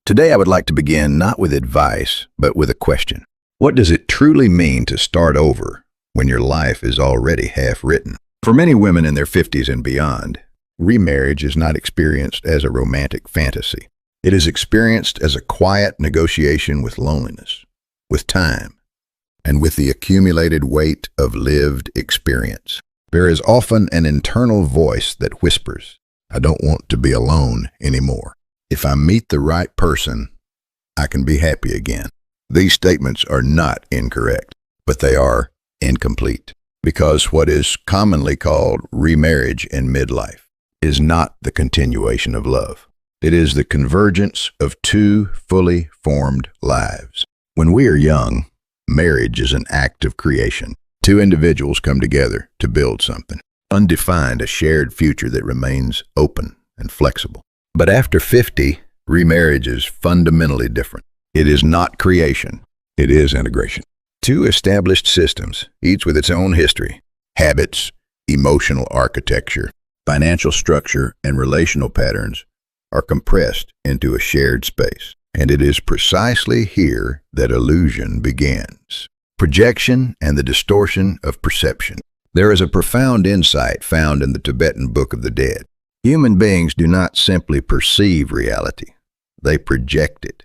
Today I would like to begin not with advice, but with a question. What does it truly mean to start over when your life is already half written? For many women in their 50s and beyond, remarriage is not experienced as a romantic fantasy. It is experienced as a quiet negotiation with loneliness, with time, and with the accumulated weight of lived experience. There is often an internal voice that whispers, "I don't want to be alone anymore. If I meet the right person, I can be happy again." These statements are not incorrect, but they are incomplete, because what is commonly called remarriage in midlife is not the continuation of love. It is the convergence of two fully formed lives. When we are young, marriage is an act of creation. Two individuals come together to build something, undefined, a shared future that remains open and flexible. But after 50, remarriage is fundamentally different. It is not creation, it is integration. Two established systems, each with its own history, habits, emotional architecture, financial structure, and relational patterns, are compressed into a shared space. And it is precisely here that illusion begins. Projection and the distortion of perception. There is a profound insight found in the Tibetan Book of the Dead. Human beings do not simply perceive reality, they project it.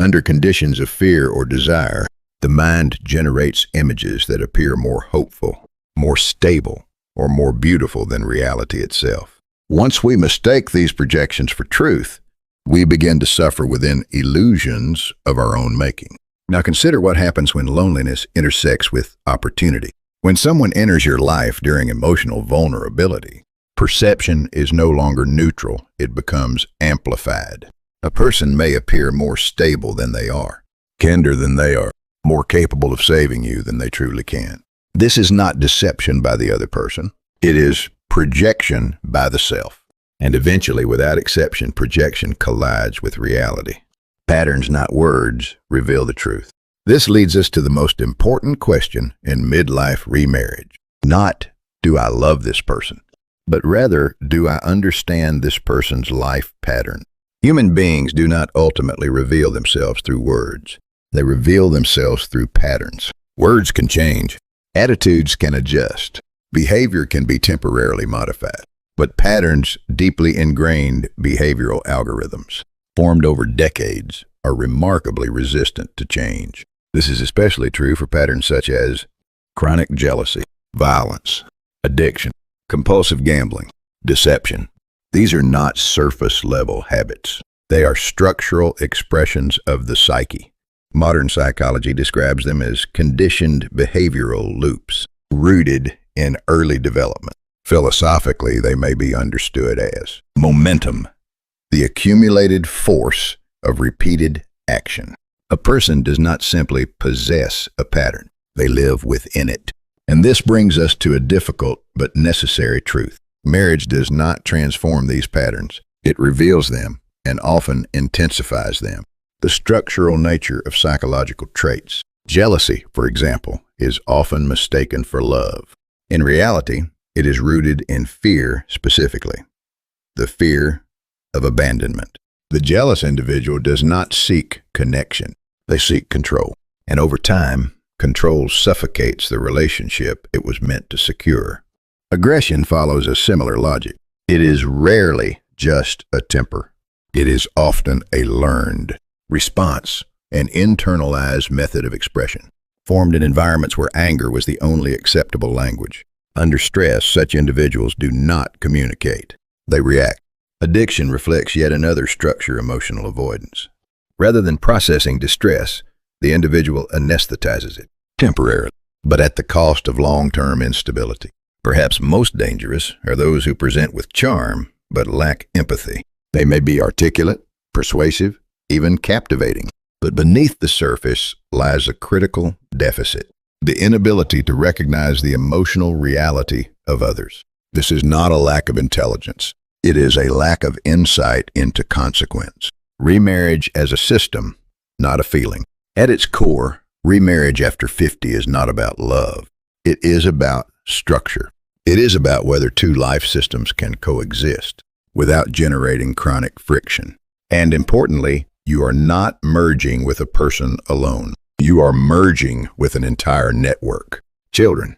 Under conditions of fear or desire, the mind generates images that appear more hopeful, more stable, or more beautiful than reality itself. Once we mistake these projections for truth, we begin to suffer within illusions of our own making. Now consider what happens when loneliness intersects with opportunity. When someone enters your life during emotional vulnerability, perception is no longer neutral, it becomes amplified. A person may appear more stable than they are, kinder than they are, more capable of saving you than they truly can. This is not deception by the other person, it is projection by the self. And eventually, without exception, projection collides with reality. Patterns, not words, reveal the truth. This leads us to the most important question in midlife remarriage. Not, do I love this person? But rather, do I understand this person's life pattern? Human beings do not ultimately reveal themselves through words. They reveal themselves through patterns. Words can change. Attitudes can adjust. Behavior can be temporarily modified. But patterns, deeply ingrained behavioral algorithms, formed over decades, are remarkably resistant to change. This is especially true for patterns such as chronic jealousy, violence, addiction, compulsive gambling, deception. These are not surface-level habits. They are structural expressions of the psyche. Modern psychology describes them as conditioned behavioral loops, rooted in early development. Philosophically, they may be understood as momentum, the accumulated force of repeated action. A person does not simply possess a pattern, they live within it. And this brings us to a difficult but necessary truth. Marriage does not transform these patterns. It reveals them and often intensifies them. The structural nature of psychological traits. Jealousy, for example, is often mistaken for love. In reality, it is rooted in fear specifically, the fear of abandonment. The jealous individual does not seek connection. They seek control. And over time, control suffocates the relationship it was meant to secure. Aggression follows a similar logic. It is rarely just a temper. It is often a learned response, an internalized method of expression, formed in environments where anger was the only acceptable language. Under stress, such individuals do not communicate. They react. Addiction reflects yet another structure of emotional avoidance. Rather than processing distress, the individual anesthetizes it, temporarily, but at the cost of long-term instability. Perhaps most dangerous are those who present with charm, but lack empathy. They may be articulate, persuasive, even captivating, but beneath the surface lies a critical deficit. The inability to recognize the emotional reality of others. This is not a lack of intelligence. It is a lack of insight into consequence. Remarriage as a system, not a feeling. At its core, remarriage after 50 is not about love. It is about structure. It is about whether two life systems can coexist without generating chronic friction. And importantly, You are not merging with a person alone. You are merging with an entire network. Children,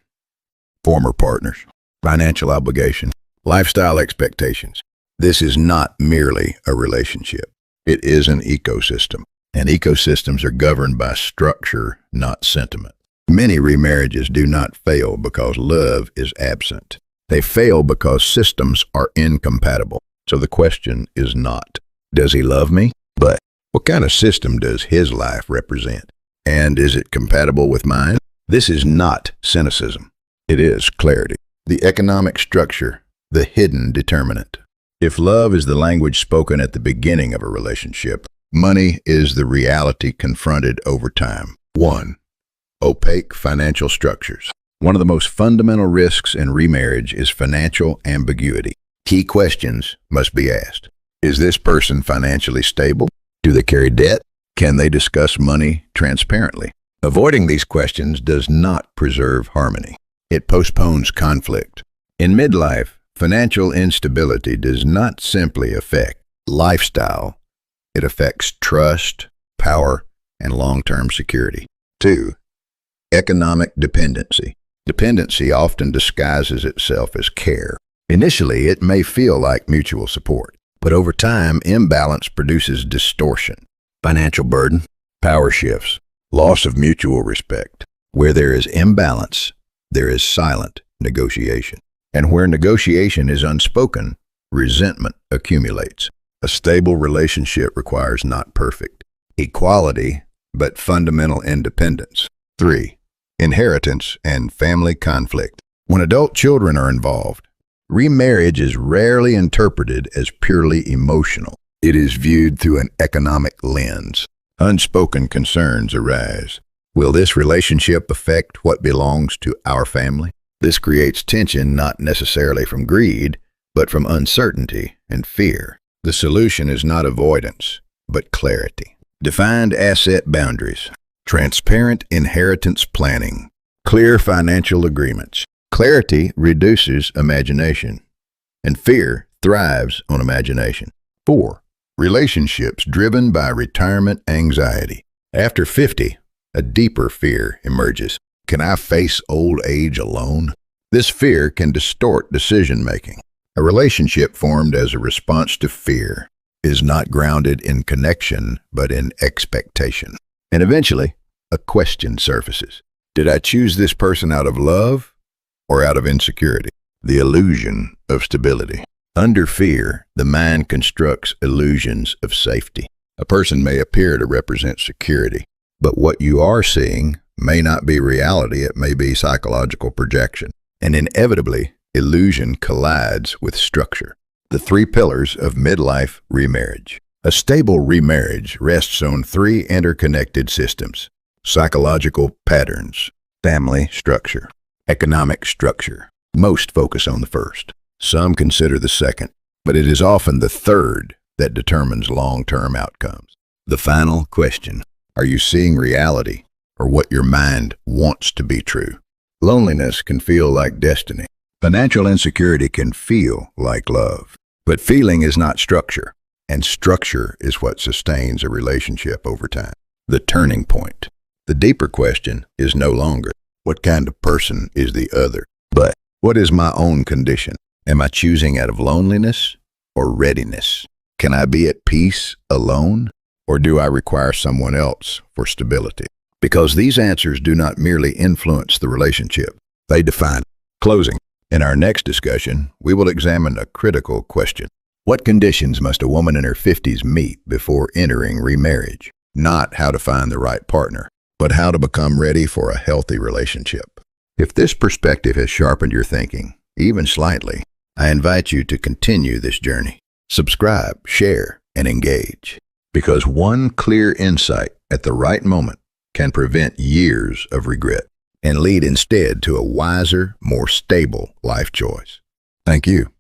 former partners, financial obligation, lifestyle expectations. This is not merely a relationship. It is an ecosystem, and ecosystems are governed by structure, not sentiment. Many remarriages do not fail because love is absent. They fail because systems are incompatible. So the question is not, does he love me? But what kind of system does his life represent? And is it compatible with mine? This is not cynicism. It is clarity. The economic structure, the hidden determinant. If love is the language spoken at the beginning of a relationship, money is the reality confronted over time. 1. Opaque financial structures. One of the most fundamental risks in remarriage is financial ambiguity. Key questions must be asked. Is this person financially stable? Do they carry debt? Can they discuss money transparently? Avoiding these questions does not preserve harmony. It postpones conflict. In midlife, financial instability does not simply affect lifestyle. It affects trust, power, and long-term security. 2. Economic dependency. Dependency often disguises itself as care. Initially, it may feel like mutual support, but over time, imbalance produces distortion. Financial burden, power shifts, loss of mutual respect. Where there is imbalance, there is silent negotiation. And where negotiation is unspoken, resentment accumulates. A stable relationship requires not perfect equality, but fundamental independence. 3. Inheritance and family conflict. When adult children are involved, remarriage is rarely interpreted as purely emotional. It is viewed through an economic lens. Unspoken concerns arise. Will this relationship affect what belongs to our family? This creates tension not necessarily from greed, but from uncertainty and fear. The solution is not avoidance, but clarity. Defined asset boundaries. Transparent inheritance planning. Clear financial agreements. Clarity reduces imagination, and fear thrives on imagination. 4. Relationships driven by retirement anxiety. After 50, a deeper fear emerges. Can I face old age alone? This fear can distort decision-making. A relationship formed as a response to fear is not grounded in connection, but in expectation. And eventually, a question surfaces. Did I choose this person out of love or out of insecurity? The illusion of stability. Under fear, the mind constructs illusions of safety. A person may appear to represent security, but what you are seeing may not be reality. It may be psychological projection. And inevitably, illusion collides with structure. The 3 pillars of midlife remarriage. A stable remarriage rests on 3 interconnected systems: psychological patterns, family structure, economic structure. Most focus on the first. Some consider the second, but it is often the third that determines long-term outcomes. The final question: are you seeing reality or what your mind wants to be true? Loneliness can feel like destiny. Financial insecurity can feel like love. But feeling is not structure, and structure is what sustains a relationship over time. The turning point. The deeper question is no longer, what kind of person is the other? But what is my own condition? Am I choosing out of loneliness or readiness? Can I be at peace alone, or do I require someone else for stability? Because these answers do not merely influence the relationship, they define it. Closing. In our next discussion, we will examine a critical question. What conditions must a woman in her 50s meet before entering remarriage? Not how to find the right partner, but how to become ready for a healthy relationship. If this perspective has sharpened your thinking, even slightly, I invite you to continue this journey. Subscribe, share, and engage. Because one clear insight at the right moment can prevent years of regret and lead instead to a wiser, more stable life choice. Thank you.